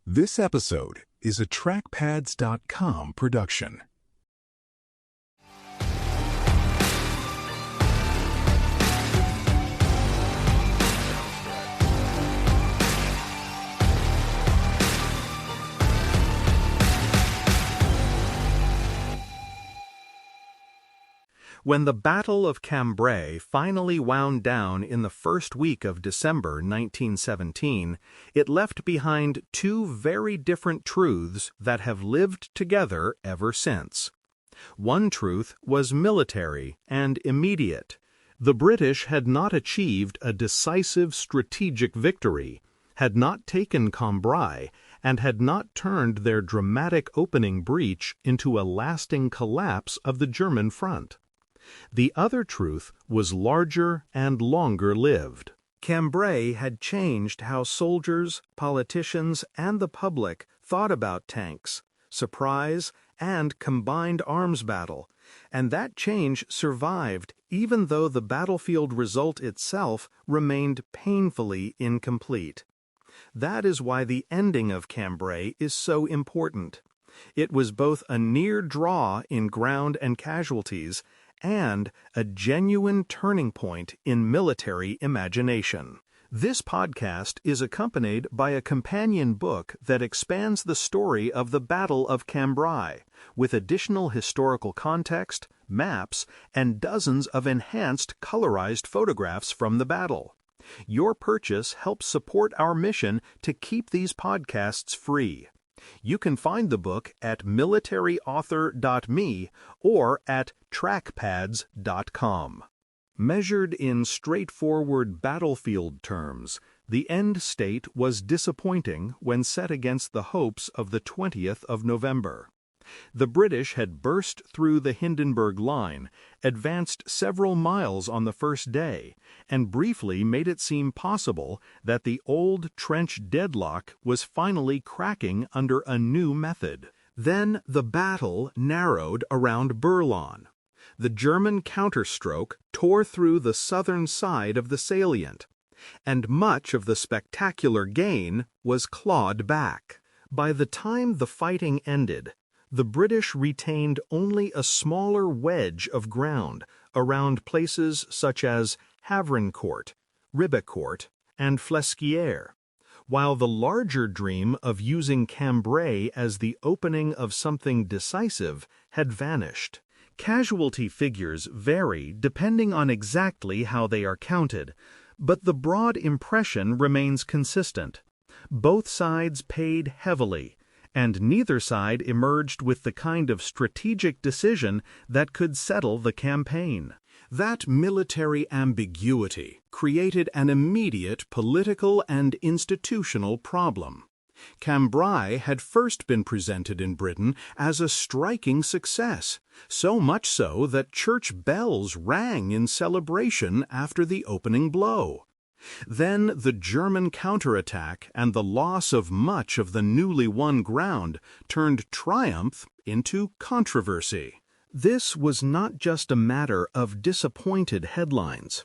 This episode is a trackpads.com production. When the Battle of Cambrai finally wound down in the first week of December 1917, it left behind two very different truths that have lived together ever since. One truth was military and immediate. The British had not achieved a decisive strategic victory, had not taken Cambrai, and had not turned their dramatic opening breach into a lasting collapse of the German front. The other truth was larger and longer-lived. Cambrai had changed how soldiers, politicians, and the public thought about tanks, surprise, and combined arms battle, and that change survived even though the battlefield result itself remained painfully incomplete. That is why the ending of Cambrai is so important. It was both a near draw in ground and casualties and a genuine turning point in military imagination. This podcast is accompanied by a companion book that expands the story of the Battle of Cambrai, with additional historical context, maps, and dozens of enhanced colorized photographs from the battle. Your purchase helps support our mission to keep these podcasts free. You can find the book at militaryauthor.me or at trackpads.com. Measured in straightforward battlefield terms, the end state was disappointing when set against the hopes of the 20th of November. The British had burst through the Hindenburg Line, advanced several miles on the first day, and briefly made it seem possible that the old trench deadlock was finally cracking under a new method. Then the battle narrowed around Bourlon. The German counterstroke tore through the southern side of the salient, and much of the spectacular gain was clawed back. By the time the fighting ended, the British retained only a smaller wedge of ground around places such as Havrincourt, Ribecourt, and Flesquières, while the larger dream of using Cambrai as the opening of something decisive had vanished. Casualty figures vary depending on exactly how they are counted, but the broad impression remains consistent. Both sides paid heavily, and neither side emerged with the kind of strategic decision that could settle the campaign. That military ambiguity created an immediate political and institutional problem. Cambrai had first been presented in Britain as a striking success, so much so that church bells rang in celebration after the opening blow. Then the German counterattack and the loss of much of the newly won ground turned triumph into controversy. This was not just a matter of disappointed headlines.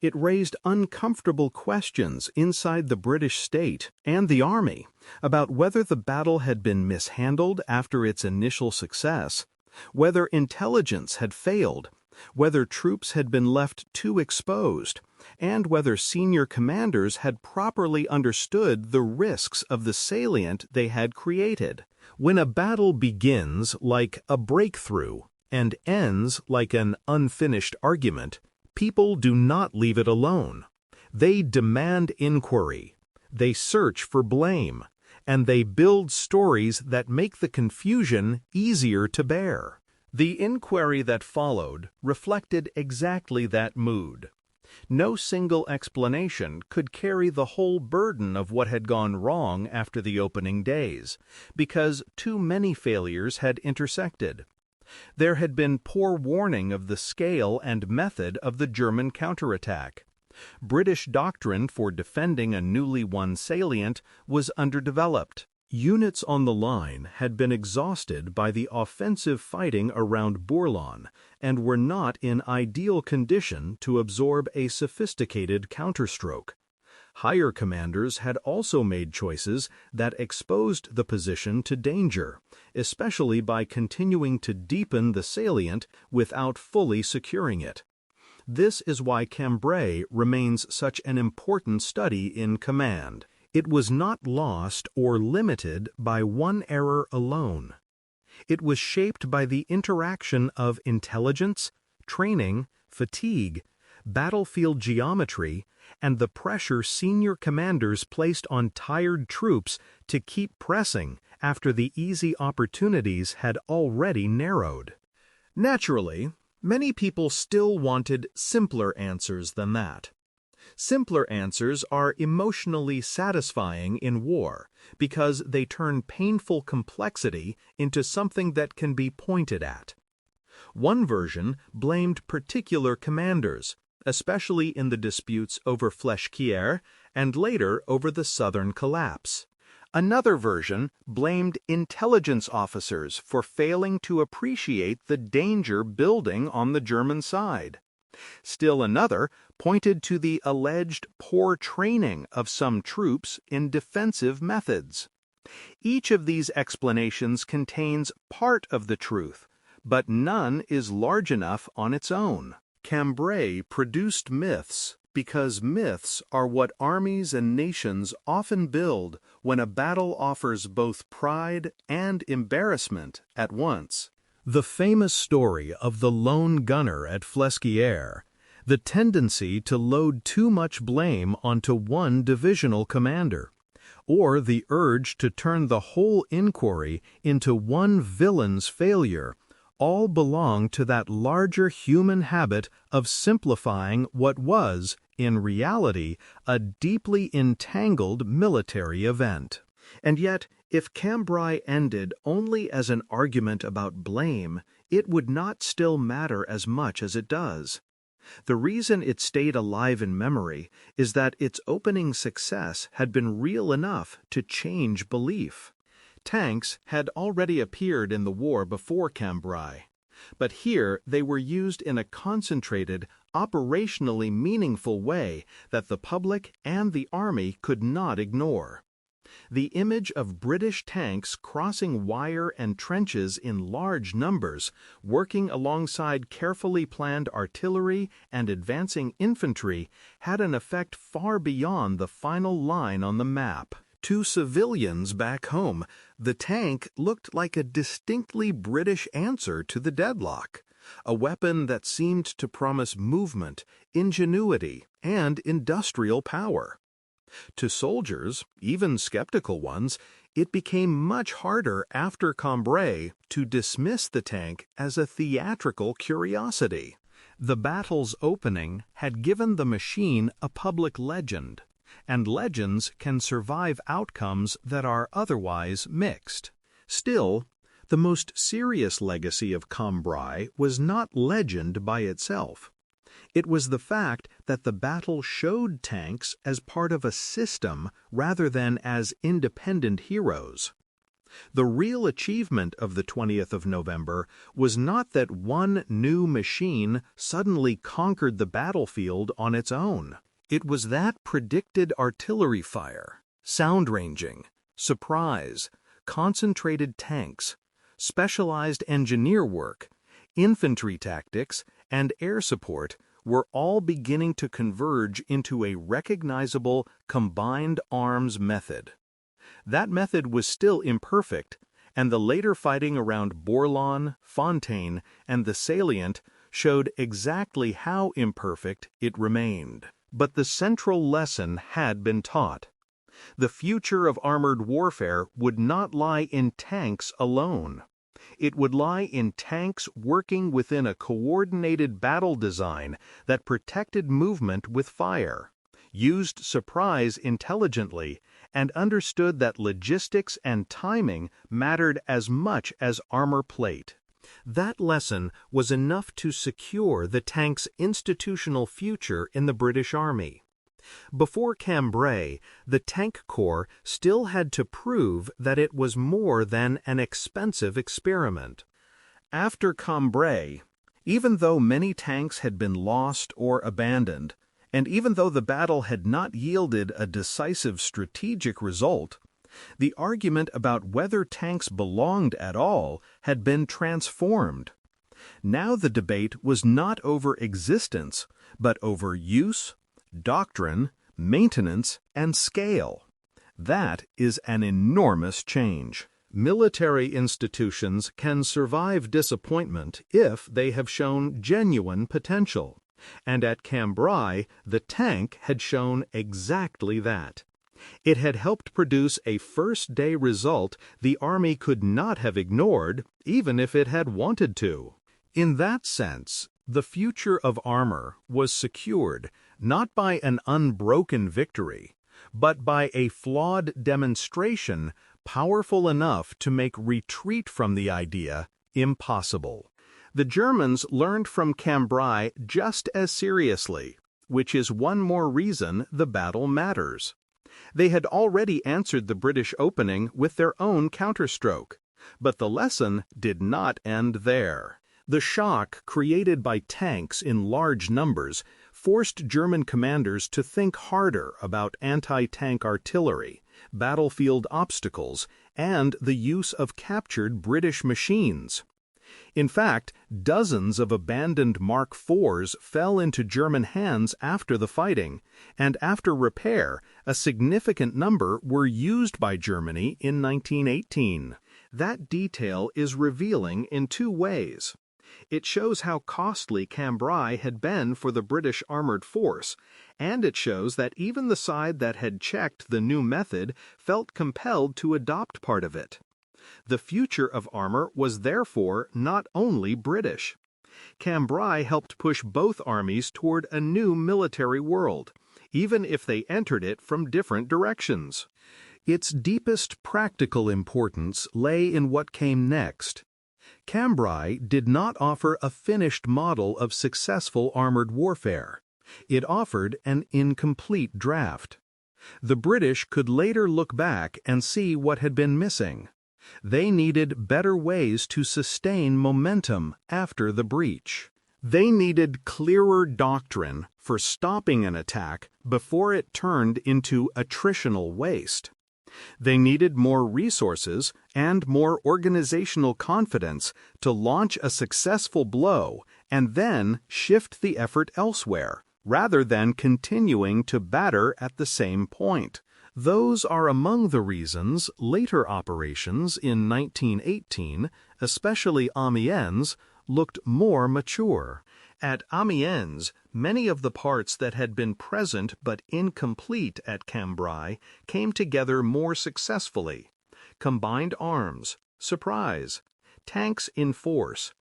It raised uncomfortable questions inside the British state and the army about whether the battle had been mishandled after its initial success, whether intelligence had failed, whether troops had been left too exposed, and whether senior commanders had properly understood the risks of the salient they had created. When a battle begins like a breakthrough and ends like an unfinished argument, people do not leave it alone. They demand inquiry, they search for blame, and they build stories that make the confusion easier to bear. The inquiry that followed reflected exactly that mood. No single explanation could carry the whole burden of what had gone wrong after the opening days, because too many failures had intersected. There had been poor warning of the scale and method of the German counterattack. British doctrine for defending a newly won salient was underdeveloped. Units on the line had been exhausted by the offensive fighting around Bourlon and were not in ideal condition to absorb a sophisticated counterstroke. Higher commanders had also made choices that exposed the position to danger, especially by continuing to deepen the salient without fully securing it. This is why Cambrai remains such an important study in command. It was not lost or limited by one error alone. It was shaped by the interaction of intelligence, training, fatigue, battlefield geometry, and the pressure senior commanders placed on tired troops to keep pressing after the easy opportunities had already narrowed. Naturally, many people still wanted simpler answers than that. Simpler answers are emotionally satisfying in war because they turn painful complexity into something that can be pointed at. One version blamed particular commanders, especially in the disputes over Fléchières and later over the Southern Collapse. Another version blamed intelligence officers for failing to appreciate the danger building on the German side. Still another pointed to the alleged poor training of some troops in defensive methods. Each of these explanations contains part of the truth, but none is large enough on its own. Cambrai produced myths because myths are what armies and nations often build when a battle offers both pride and embarrassment at once. The famous story of the lone gunner at Fléchières, the tendency to load too much blame onto one divisional commander, or the urge to turn the whole inquiry into one villain's failure, all belong to that larger human habit of simplifying what was, in reality, a deeply entangled military event. And yet, if Cambrai ended only as an argument about blame, it would not still matter as much as it does. The reason it stayed alive in memory is that its opening success had been real enough to change belief. Tanks had already appeared in the war before Cambrai, but here they were used in a concentrated, operationally meaningful way that the public and the army could not ignore. The image of British tanks crossing wire and trenches in large numbers, working alongside carefully planned artillery and advancing infantry, had an effect far beyond the final line on the map. To civilians back home, the tank looked like a distinctly British answer to the deadlock, a weapon that seemed to promise movement, ingenuity, and industrial power. To soldiers, even skeptical ones, it became much harder after Cambrai to dismiss the tank as a theatrical curiosity. The battle's opening had given the machine a public legend, and legends can survive outcomes that are otherwise mixed. Still, the most serious legacy of Cambrai was not legend by itself. It was the fact that the battle showed tanks as part of a system rather than as independent heroes. The real achievement of the 20th of November was not that one new machine suddenly conquered the battlefield on its own. It was that predicted artillery fire, sound ranging, surprise, concentrated tanks, specialized engineer work, infantry tactics, and air support were all beginning to converge into a recognizable combined arms method. That method was still imperfect, and the later fighting around Bourlon, Fontaine, and the salient showed exactly how imperfect it remained. But the central lesson had been taught. The future of armored warfare would not lie in tanks alone. It would lie in tanks working within a coordinated battle design that protected movement with fire, used surprise intelligently, and understood that logistics and timing mattered as much as armor plate. That lesson was enough to secure the tank's institutional future in the British Army. Before Cambrai, the Tank Corps still had to prove that it was more than an expensive experiment. After Cambrai, even though many tanks had been lost or abandoned, And even though the battle had not yielded a decisive strategic result, the argument about whether tanks belonged at all had been transformed. Now the debate was not over existence, but over use, doctrine, maintenance, and scale. That is an enormous change. Military institutions can survive disappointment if they have shown genuine potential. And at Cambrai, the tank had shown exactly that. It had helped produce a first-day result the Army could not have ignored, even if it had wanted to. In that sense, the future of armor was secured not by an unbroken victory, but by a flawed demonstration powerful enough to make retreat from the idea impossible. The Germans learned from Cambrai just as seriously, which is one more reason the battle matters. They had already answered the British opening with their own counterstroke, but the lesson did not end there. The shock created by tanks in large numbers forced German commanders to think harder about anti-tank artillery, battlefield obstacles, and the use of captured British machines. In fact, dozens of abandoned Mark IVs fell into German hands after the fighting, and after repair, a significant number were used by Germany in 1918. That detail is revealing in two ways. It shows how costly Cambrai had been for the British armored force, and it shows that even the side that had checked the new method felt compelled to adopt part of it. The future of armor was therefore not only British. Cambrai helped push both armies toward a new military world, even if they entered it from different directions. Its deepest practical importance lay in what came next. Cambrai did not offer a finished model of successful armored warfare. It offered an incomplete draft. The British could later look back and see what had been missing. They needed better ways to sustain momentum after the breach. They needed clearer doctrine for stopping an attack before it turned into attritional waste. They needed more resources and more organizational confidence to launch a successful blow and then shift the effort elsewhere, rather than continuing to batter at the same point. Those are among the reasons later operations in 1918, especially Amiens, looked more mature. At Amiens, many of the parts that had been present but incomplete at Cambrai came together more successfully. Combined arms, surprise, tanks in force,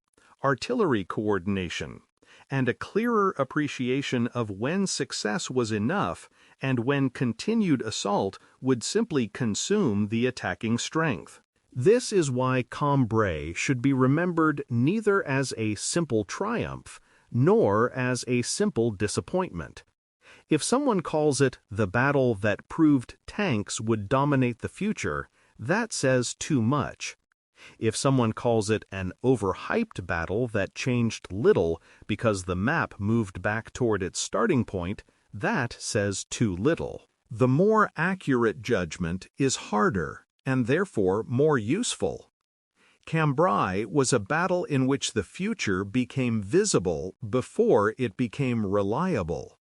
artillery coordination, and a clearer appreciation of when success was enough and when continued assault would simply consume the attacking strength. This is why Cambrai should be remembered neither as a simple triumph nor as a simple disappointment. If someone calls it the battle that proved tanks would dominate the future, that says too much. If someone calls it an overhyped battle that changed little because the map moved back toward its starting point, that says too little. The more accurate judgment is harder and therefore more useful. Cambrai was a battle in which the future became visible before it became reliable.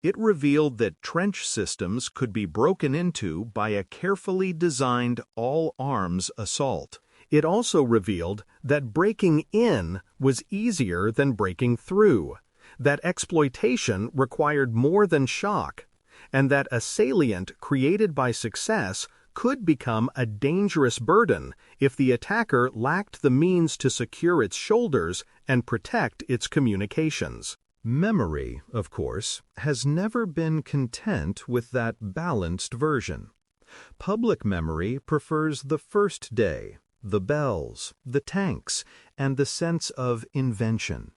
It revealed that trench systems could be broken into by a carefully designed all-arms assault. It also revealed that breaking in was easier than breaking through, that exploitation required more than shock, and that a salient created by success could become a dangerous burden if the attacker lacked the means to secure its shoulders and protect its communications. Memory, of course, has never been content with that balanced version. Public memory prefers the first day, the bells, the tanks, and the sense of invention.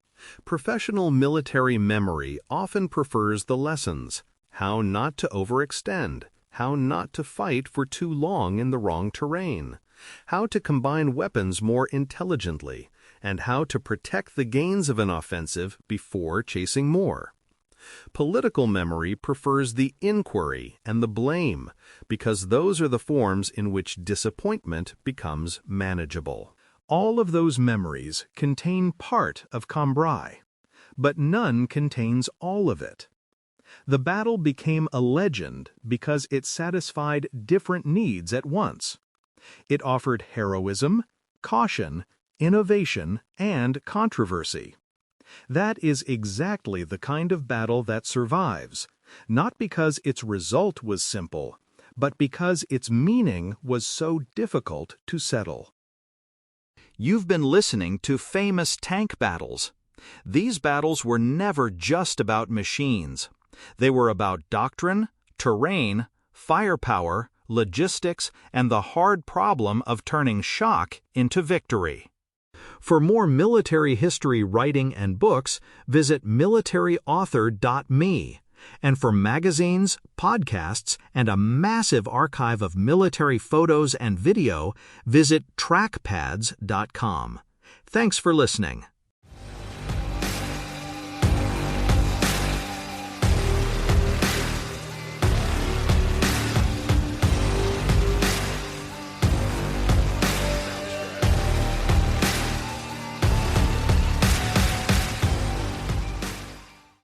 Professional military memory often prefers the lessons: how not to overextend, how not to fight for too long in the wrong terrain, how to combine weapons more intelligently, and how to protect the gains of an offensive before chasing more. Political memory prefers the inquiry and the blame because those are the forms in which disappointment becomes manageable. All of those memories contain part of Cambrai, but none contains all of it. The battle became a legend because it satisfied different needs at once. It offered heroism, caution, innovation, and controversy. That is exactly the kind of battle that survives, not because its result was simple, but because its meaning was so difficult to settle. You've been listening to Famous Tank Battles. These battles were never just about machines. They were about doctrine, terrain, firepower, logistics, and the hard problem of turning shock into victory. For more military history writing and books, visit militaryauthor.me. And for magazines, podcasts, and a massive archive of military photos and video, visit trackpads.com. Thanks for listening.